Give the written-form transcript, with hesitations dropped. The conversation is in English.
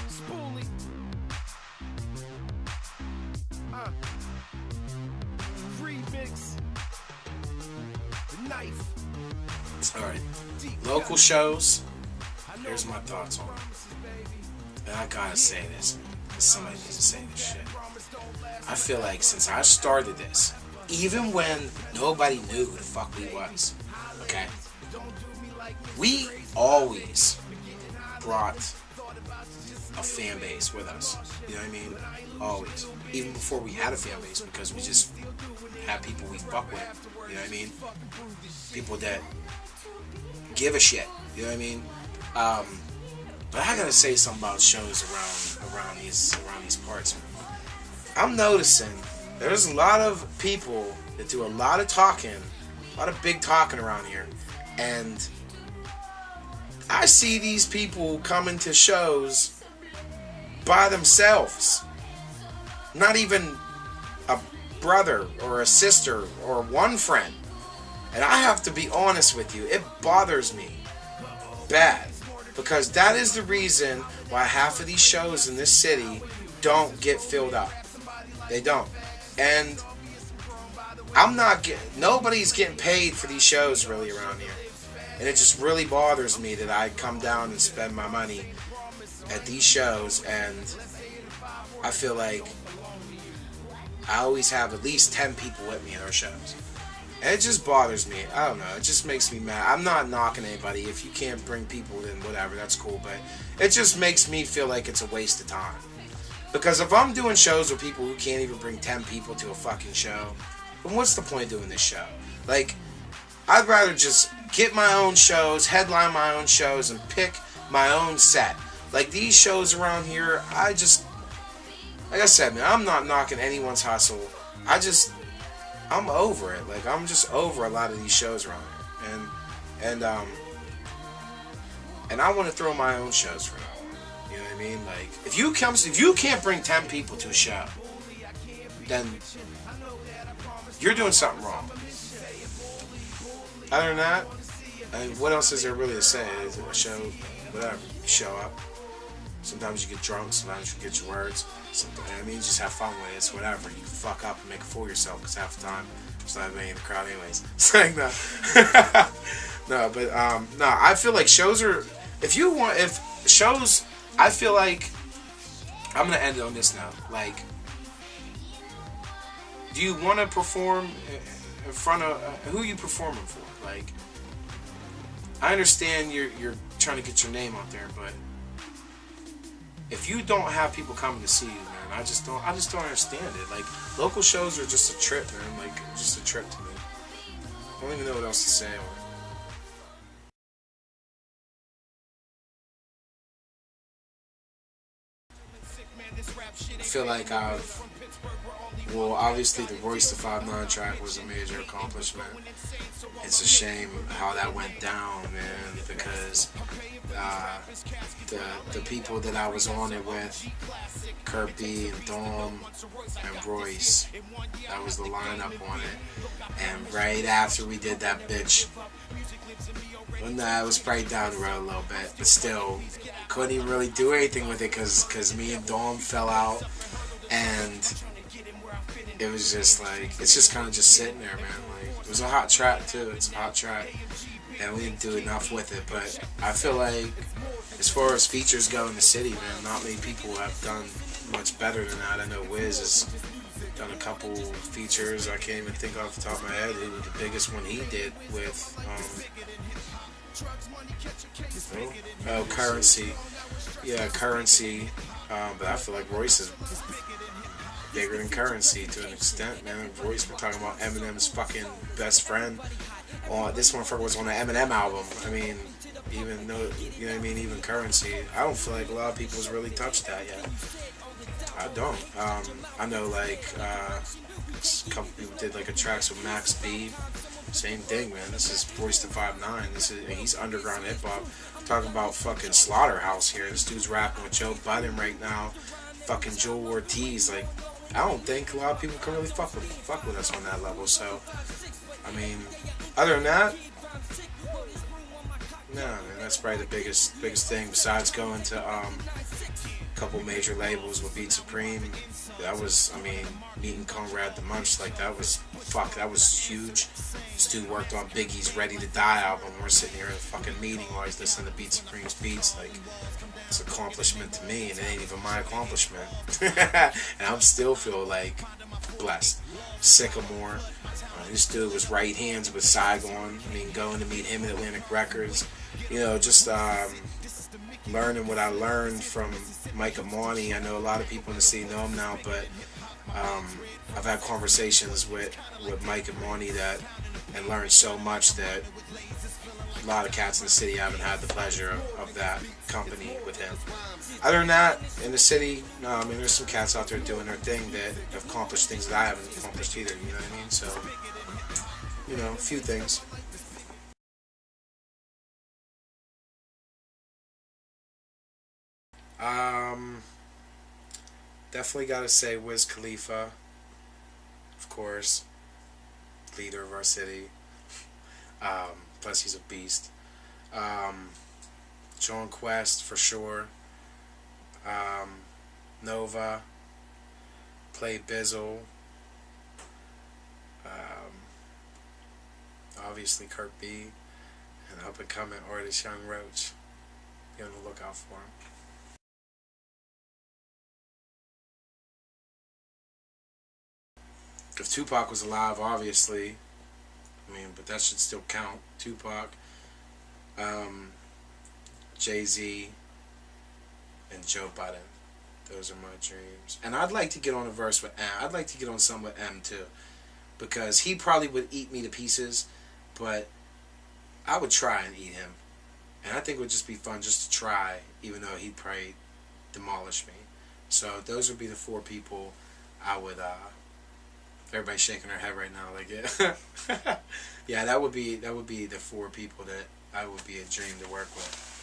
Spoolie. Remix. The knife. Alright. Local shows. Here's my thoughts on it. And I gotta say this, because somebody needs to say this shit. I feel like since I started this, even when nobody knew who the fuck we was, okay, we always brought a fan base with us. You know what I mean? Always. Even before we had a fan base, because we just had people we fuck with. You know what I mean? People that give a shit. You know what I mean? But I gotta say something about shows around these parts. I'm noticing there's a lot of people that do a lot of talking, a lot of big talking around here, and I see these people coming to shows by themselves. Not even a brother or a sister or one friend. And I have to be honest with you, it bothers me bad. Because that is the reason why half of these shows in this city don't get filled up. They don't. And nobody's getting paid for these shows really around here. And it just really bothers me that I come down and spend my money at these shows, and I feel like I always have at least 10 people with me at our shows. And it just bothers me. I don't know. It just makes me mad. I'm not knocking anybody. If you can't bring people, then whatever. That's cool. But it just makes me feel like it's a waste of time. Because if I'm doing shows with people who can't even bring 10 people to a fucking show, then what's the point of doing this show? Like, I'd rather just get my own shows, headline my own shows, and pick my own set. Like, these shows around here, like I said, man, I'm not knocking anyone's hustle. I'm over it. Like, I'm just over a lot of these shows around here. And I want to throw my own shows for now. You know what I mean? Like, if you can't bring 10 people to a show, then you're doing something wrong. Other than that, I mean, what else is there really to say? Is it a show? Whatever. You show up. Sometimes you get drunk. Sometimes you get your words. I mean, you just have fun with it. It's whatever. You can fuck up and make a fool of yourself, because half the time there's not many in the crowd anyways. It's like, no. No, I feel like shows are... I feel like... I'm going to end it on this note. Like, do you want to perform in front of... who are you performing for? Like, I understand you're trying to get your name out there, but if you don't have people coming to see you, man, I just don't understand it. Like, local shows are just a trip, man. Like, just a trip to me. I don't even know what else to say on it. I feel like obviously the Royce the 5'9" track was a major accomplishment. It's a shame how that went down, man, because the people that I was on it with, Kurt B and Dom and Royce, that was the lineup on it. And right after we did that bitch, well, nah, it was probably down the road a little bit, but still, couldn't even really do anything with it because me and Dom fell out, and it was just like, it's just kind of just sitting there, man. Like, it was a hot track too. It's a hot track, and we didn't do enough with it. But I feel like, as far as features go in the city, man, not many people have done much better than that. I know Wiz has done a couple features. I can't even think off the top of my head who the biggest one he did with. Currency. Yeah, Currency. But I feel like Royce is bigger than Currency to an extent, man. Royce, we're talking about Eminem's fucking best friend. This motherfucker was on the Eminem album. I mean, even though, you know what I mean, even Currency. I don't feel like a lot of people's really touched that yet. I don't. I know, like, a couple people did like a tracks with Max B. Same thing, man. This is Royce the 5'9". He's underground hip hop. Talking about fucking Slaughterhouse here. This dude's rapping with Joe Budden right now. Fucking Joel Ortiz. Like, I don't think a lot of people can really fuck with us on that level. So, I mean, other than that, no, man, That's probably the biggest thing besides going to a couple major labels with Beat Supreme. That was, I mean, meeting Conrad the Munch, like that was huge. This dude worked on Biggie's Ready to Die album. We're sitting here in a fucking meeting while he's listening to Beat Supreme's beats. Like, it's an accomplishment to me, and it ain't even my accomplishment. And I'm still feel like blessed. Sycamore. This dude was right hands with Saigon. I mean, going to meet him at Atlantic Records. You know, just learning what I learned from Mike Amani. I know a lot of people in the city know him now, but I've had conversations with Mike Amani and learned so much that a lot of cats in the city haven't had the pleasure of that company with him. Other than that, in the city, no, I mean, there's some cats out there doing their thing that have accomplished things that I haven't accomplished either, you know what I mean? So, you know, a few things. Definitely gotta say Wiz Khalifa, of course, leader of our city. Plus he's a beast. John Quest for sure. Nova. Play Bizzle. Obviously Kurt B. And up and coming artist Young Roach. Be on the lookout for him. If Tupac was alive, obviously, I mean, but that should still count. Tupac, Jay-Z, and Joe Budden. Those are my dreams. And I'd like to get on a verse with M. I'd like to get on some with M too, because he probably would eat me to pieces, but I would try and eat him. And I think it would just be fun just to try, even though he'd probably demolish me. So those would be the four people I would. Everybody's shaking their head right now, like yeah. Yeah, that would be the four people that I would be a dream to work with.